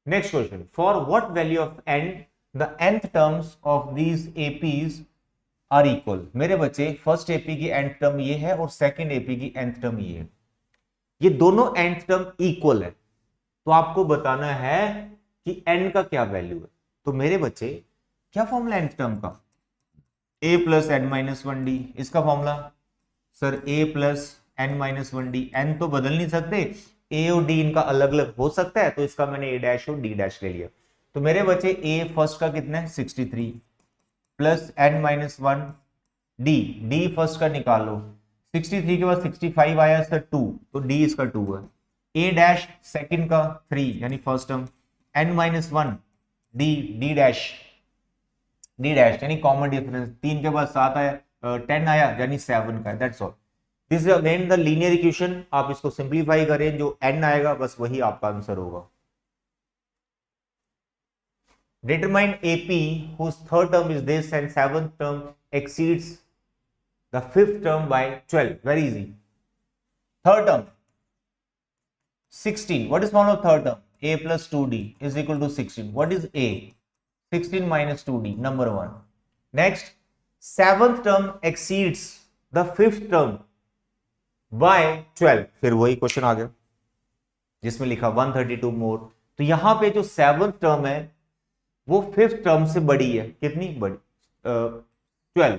Next question, for what value of n the nth terms of these APs are equal. मेरे बच्चे फर्स्ट एपी की nth टर्म ये है और सेकंड एपी की nth टर्म ये है, ये दोनों nth टर्म इक्वल है। तो आपको बताना है कि n का क्या वैल्यू है। तो मेरे बच्चे क्या फॉर्मूला nth टर्म का, a plus n minus 1 d. इसका formula sir a plus n minus 1 d. n तो बदल नहीं सकते, a और d इनका अलग अलग हो सकता है, तो इसका मैंने a डैश और d डैश ले लिया। तो मेरे बच्चे a फर्स्ट का कितना है 63 plus n minus 1 d first का निकालो, 63 के बाद 65 आया सर 2, तो d इसका 2 है। a डैश सेकंड का 3 यानी first term, n minus 1 D dash यानी कॉमन डिफरेंस, 3 के बाद 7 आया 10 आया यानी 7 का, that's all. This is again the linear equation. आप इसको सिंप्लीफाई करें, जो n आएगा बस वही आपका आंसर होगा। Determine AP whose third term is this and seventh term exceeds the fifth term by 12. Very easy. Third term 16. What is formula of third term? A plus 2D is equal to 16. What is A? 16 minus 2D. Number 1. Next, seventh term exceeds the fifth term by 12. फिर वही question आ गया जिसमें लिखा 132 मोर। तो यहां पे जो seventh term है वो फिफ्थ टर्म से बड़ी है, कितनी बड़ी 12।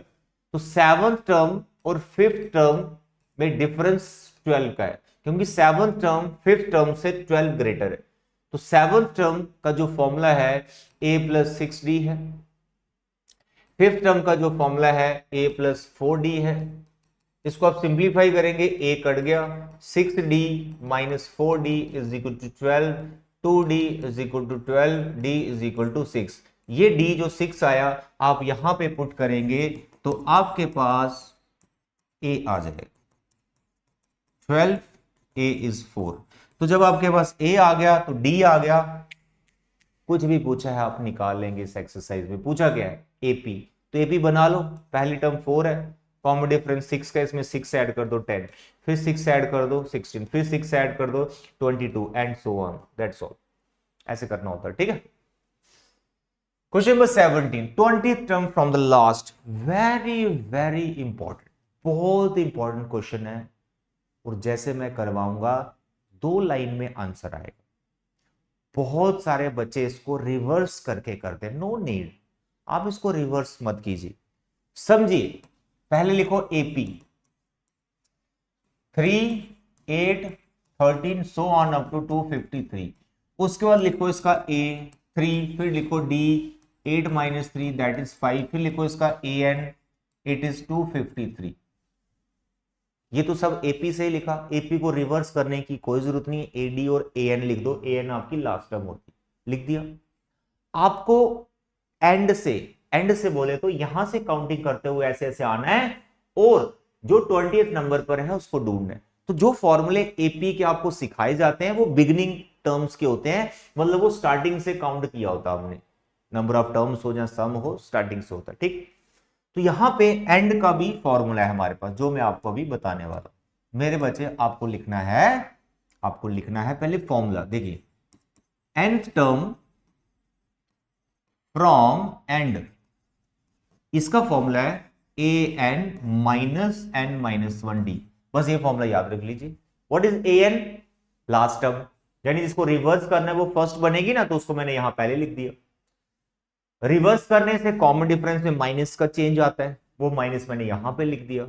तो सेवंथ टर्म और फिफ्थ टर्म में डिफरेंस 12 का है, क्योंकि सेवंथ टर्म फिफ्थ टर्म से 12 ग्रेटर है। तो सेवंथ टर्म का जो फॉर्मूला है a प्लस 6d है, फिफ्थ टर्म का जो फॉर्मूला है a प्लस 4d है। इसको आप सिंप्लीफाई करेंगे, a कट गया, 6d minus 4d is equal to 12, 2d is equal to 12, d is equal to 6। ये d जो 6 आया आप यहां पे पुट करेंगे तो आपके पास a आ जाएगा 12, a इज 4। तो जब आपके पास a आ गया तो d आ गया। कुछ भी पूछा है आप निकाल लेंगे इस एक्सरसाइज में। पूछा क्या है AP, तो AP बना लो। पहली टर्म 4 है, कॉमन डिफरेंस 6 का, इसमें 6 ऐड कर दो 10, फिर 6 ऐड कर दो 16, फिर 6 ऐड कर दो 22 and so on, that's all. ऐसे करना होता है, ठीक है। Question number 17, 20th term from the last. Very very important, बहुत इंपॉर्टेंट क्वेश्चन है और जैसे मैं करवाऊंगा 2 लाइन में आंसर आएगा। बहुत सारे बच्चे इसको रिवर्स करके करते हैं, नो नीड, आप इसको रिवर्स मत कीजिए, समझिए। पहले लिखो AP 3, 8, 13 so on up to 253। उसके बाद लिखो इसका A 3, फिर लिखो D 8 - 3 दैट इज 5, फिर लिखो इसका AN इट इज 253। ये तो सब AP से ही लिखा, AP को रिवर्स करने की कोई जरूरत नहीं है, AD और AN लिख दो, AN आपकी लास्ट टर्म होती, लिख दिया। आपको एंड से बोले तो यहां से काउंटिंग करते हुए ऐसे ऐसे आना है और जो 20th नंबर पर है उसको ढूंढना है। तो जो फॉर्मूले AP के आपको सिखाए जाते हैं वो बिगिनिंग टर्म्स के होते हैं, मतलब वो स्टार्टिंग से काउंट किया होता है हमने, नंबर ऑफ टर्म्स हो या सम हो, स्टार्टिंग से होता है, ठीक। तो यहां पे एंड का भी फॉर्मूला है हमारे पास जो मैं आपको अभी बताने वाला हूं। मेरे बच्चे आपको लिखना है पहले फॉर्मूला, देखिए nth टर्म फ्रॉम एंड, इसका फॉर्मूला है an -n-1d। बस ये फॉर्मूला याद रख लीजिए। What is an? Last term, यानी जिसको रिवर्स करना है वो फर्स्ट बनेगी ना, तो उसको मैंने यहां पहले लिख दिया। रिवर्स करने से कॉमन डिफरेंस में माइनस का चेंज आता है, वो माइनस मैंने यहां पे लिख दिया।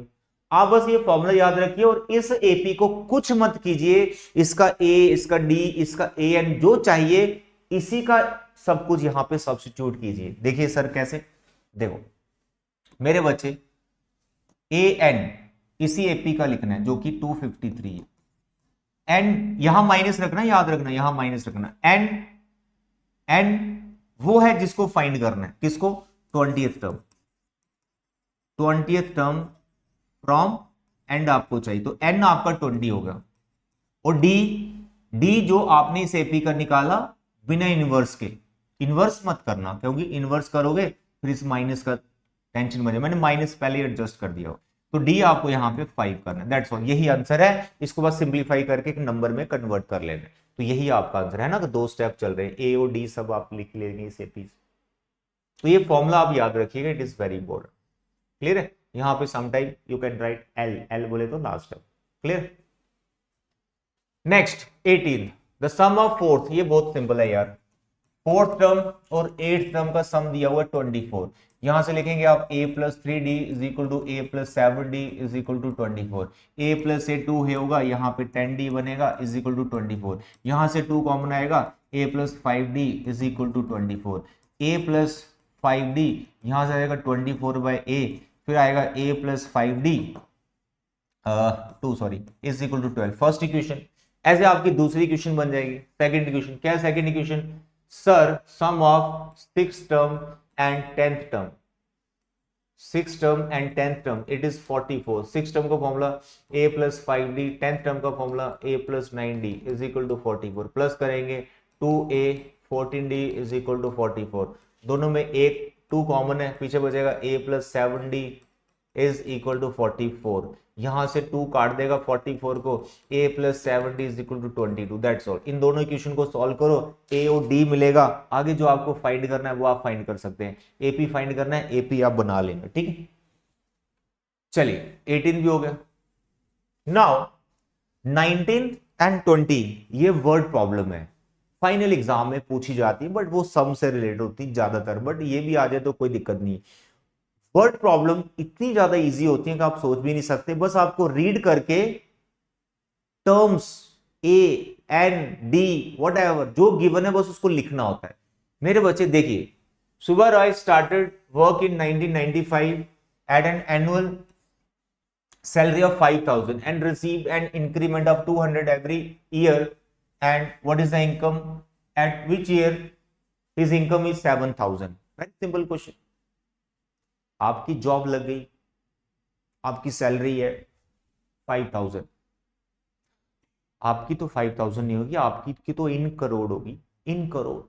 आप बस ये फॉर्मूला याद रखिए और इस AP को कुछ मत कीजिए, इसका A, इसका D, इसका AN जो चाहिए इसी का सब कुछ यहां पे सब्स्टिट्यूट कीजिए। देखिए सर कैसे, देखो मेरे बच्चे AN इसी AP का लिखना है जो कि 253 है, एन यहां माइनस रखना, याद रखना यहां माइनस रखना, एन वो है जिसको फाइंड करना है, किसको? 20th टर्म फ्रॉम एंड आपको चाहिए, तो एन आपका 20 होगा। और डी जो आपने इस AP का निकाला बिना इनवर्स के, इनवर्स मत करना क्योंकि इनवर्स करोगे फिर इस माइनस का टेंशन बने, मैंने माइनस पहले एडजस्ट कर दिया। तो डी आपको यहां पे 5 करना है, दैट्स ऑल, यही आंसर है। इसको बस सिंप्लीफाई करके एक नंबर में कन्वर्ट कर लेना, तो यही आपका आंसर है ना। तो 2 स्टेप चल रहे हैं, ए और डी सब आप लिख लेंगे इस AP। तो ये फॉर्मूला आप याद रखिएगा, it is very important, clear है। यहां पे sometime you can write L बोले तो last term, clear. Next 18, the sum of fourth, ये बहुत सिंपल है यार। फोर्थ टर्म और एट्थ टर्म का सम दिया हुआ 24, यहां से लिखेंगे आप a + 3d is equal to a + 7d is equal to 24। a + a 2 है होगा, यहाँ पे 10d बनेगा इज इक्वल टू 24। यहां से 2 कॉमन आएगा, a + 5d is equal to 24। a + 5d यहां से आएगा 24/a, फिर आएगा a + 5d 2 sorry is equal to 12। First equation ऐसे आपकी दूसरी इक्वेशन बन जाएगी। सेकंड इक्वेशन क्या है? Second equation sir sum of 6th term and 10th term, 6th term and 10th term it is 44। 6th term का formula a + 5d, 10th term का formula a + 9d is equal to 44। Plus करेंगे 2a 14d is equal to 44, दोनों में एक 2 common है, पीछे बचेगा a + 7d is equal to 44। यहां से 2 काट देगा 44 को, a + 7d is equal to 22, that's all. इन दोनों इक्वेशन को सॉल्व करो, a और d मिलेगा। आगे जो आपको फाइंड करना है वो आप फाइंड कर सकते हैं। AP फाइंड करना है, AP आप बना लेंगे, ठीक है। चलिए 18 भी हो गया। नाउ 19 एंड 20 ये वर्ड प्रॉब्लम है, फाइनल एग्जाम में पूछी जाती है, बट वो सम से रिलेटेड होती है ज्यादातर, बट ये भी आ जाए तो कोई दिक्कत नहीं। वर्ड प्रॉब्लम इतनी ज्यादा इजी होती है कि आप सोच भी नहीं सकते, बस आपको रीड करके terms A N D whatever जो गिवन है बस उसको लिखना होता है। मेरे बच्चे देखिए, Subbaraj started work in 1995 at an annual salary of 5,000 and received an increment of 200 every year. And what is the income? Eight which year his income is 7,000। Very simple question. आपकी जॉब लग गई, आपकी salary है 5,000। आपकी तो 5,000 नहीं होगी, आपकी की तो इन करोड़ होगी, इन करोड़,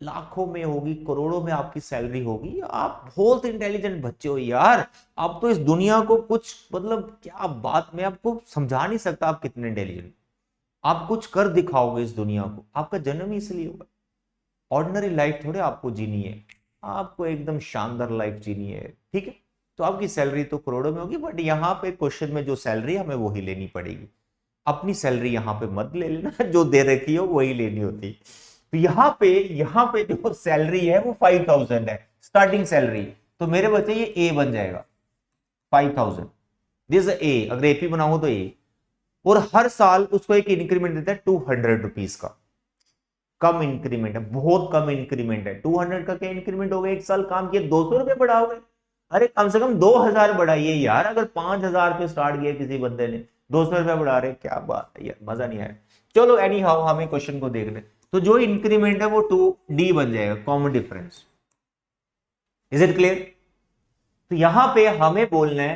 लाखों में होगी, करोड़ों में आपकी सैलरी होगी। आप बहुत इंटेलिजेंट बच्चे हो यार। आप तो इस दुनिया को कुछ मतलब क्या बात, मैं आपको समझा नहीं सकता आप कितने इंटेलिजेंट। आप कुछ कर दिखाओगे इस दुनिया को, आपका जन्म ही इसलिए हुआ। ऑर्डिनरी लाइफ थोड़े आपको जीनी है, आपको एकदम शानदार लाइफ जीनी है, ठीक है। तो आपकी सैलरी तो करोड़ों में होगी, बट यहाँ पे क्वेश्चन में जो सैलरी हमें वही लेनी पड़ेगी। अपनी सैलरी यहाँ पे मत ले लेना, जो दे रखी हो वही लेनी होती। तो यहाँ पे जो सैलरी है वो 5,000 है स्टार्टिंग सैलरी। तो मेरे बच्चे ये ए बन जाएगा 5,000, दिस ए। अगर एपी बनाऊं तो ए। और हर साल उसको एक इंक्रीमेंट देता है 200 रुपीज का। कम इंक्रीमेंट है, बहुत कम इंक्रीमेंट है। 200 का क्या इंक्रीमेंट हो गया, एक साल काम किया 200 रुपए बढ़ाओगे। अरे कम से कम 2,000 बढ़ाइए यार। अगर 5,000 पे स्टार्ट किया किसी बंदे ने, 200 रुपया बढ़ा रहे, क्या बात है यार, मजा नहीं आया। चलो एनी हाउ, हमें क्वेश्चन को देख रहे। तो जो इंक्रीमेंट है वो 2D बन जाएगा, common difference. Is it clear? तो यहां पे हमें बोलना है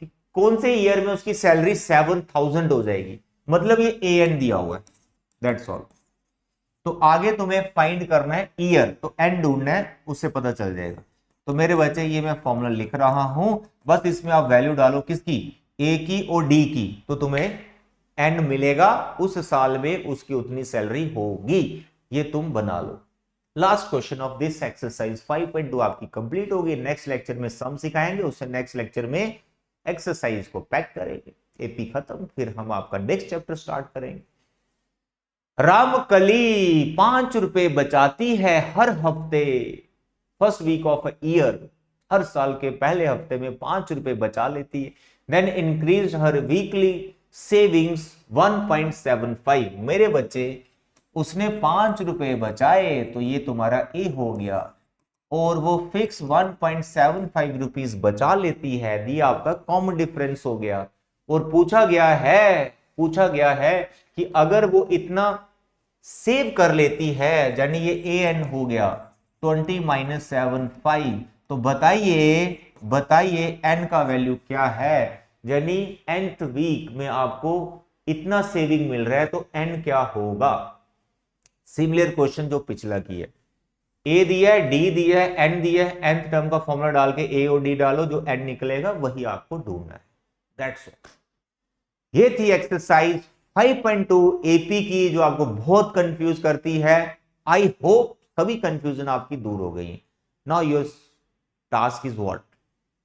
कि कौन से ईयर में उसकी सैलरी 7,000 हो जाएगी। मतलब ये एन दिया हुआ है, दैट्स ऑल। तो आगे तुम्हें फाइंड करना है ईयर, तो एन ढूंढना है, उससे पता चल जाएगा। तो मेरे बच्चे ये मैं फॉर्मूला लिख रहा हूं, बस इसमें आप वैल्यू डालो किसकी, ए की और डी की, तो तुम्हें एन मिलेगा। उस साल में उसकी उतनी सैलरी होगी, ये तुम बना लो। Last question of this exercise 5.2 आपकी कंप्लीट होगी। नेक्स्ट लेक्चर में सम सिखाएंगे, उससे नेक्स्ट लेक्चर में एक्सरसाइज को पैक करेंगे। एपी खत्म, फिर हम आपका नेक्स्ट चैप्टर स्टार्ट करेंगे। रामकली 5 रुपए बचाती है हर हफ्ते, फर्स्ट वीक ऑफ ईयर। हर साल के पहले हफ्ते में 5 रुपए बचा लेती है। देन इंक्रीज हर वीकली सेविंग्स 1.75। मेरे बच्चे, उसने 5 रुपए बचाए, तो ये तुम्हारा ए हो गया। और वो फिक्स 1.75 रुपीज बचा लेती है, दिया आपका कॉमन डिफरेंस हो गया। और पूछा गया है कि अगर वो इतना सेव कर लेती है, यानी ये ए एन हो गया 20-75, तो बताइए एन का वैल्यू क्या है। यानी nth वीक में आपको इतना सेविंग मिल रहा है, तो एन क्या होगा। सिमिलर क्वेश्चन जो पिछला की है, ए दिया है, डी दिया है, एन दिया है, nth टर्म का फॉर्मूला डाल के ए और डी डालो, जो एन निकलेगा वही आपको ढूंढना है। That's all. ये थी एक्सरसाइज 5.2 एपी की, जो आपको बहुत कंफ्यूज करती है। आई होप सभी कंफ्यूजन आपकी दूर हो गई है। Now your task is what,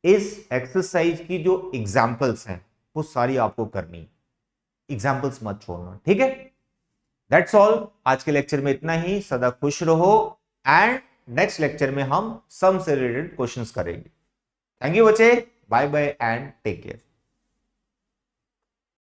इस एक्सरसाइज की जो एग्जांपल्स हैं वो सारी आपको करनी, एग्जांपल्स मत छोड़ना, ठीक है। That's all. आज के लेक्चर में इतना ही। सदा खुश रहो, एंड नेक्स्ट लेक्चर में हम सम से रिलेटेड क्वेश्चंस करेंगे। थैंक यू बच्चे, bye bye and take care.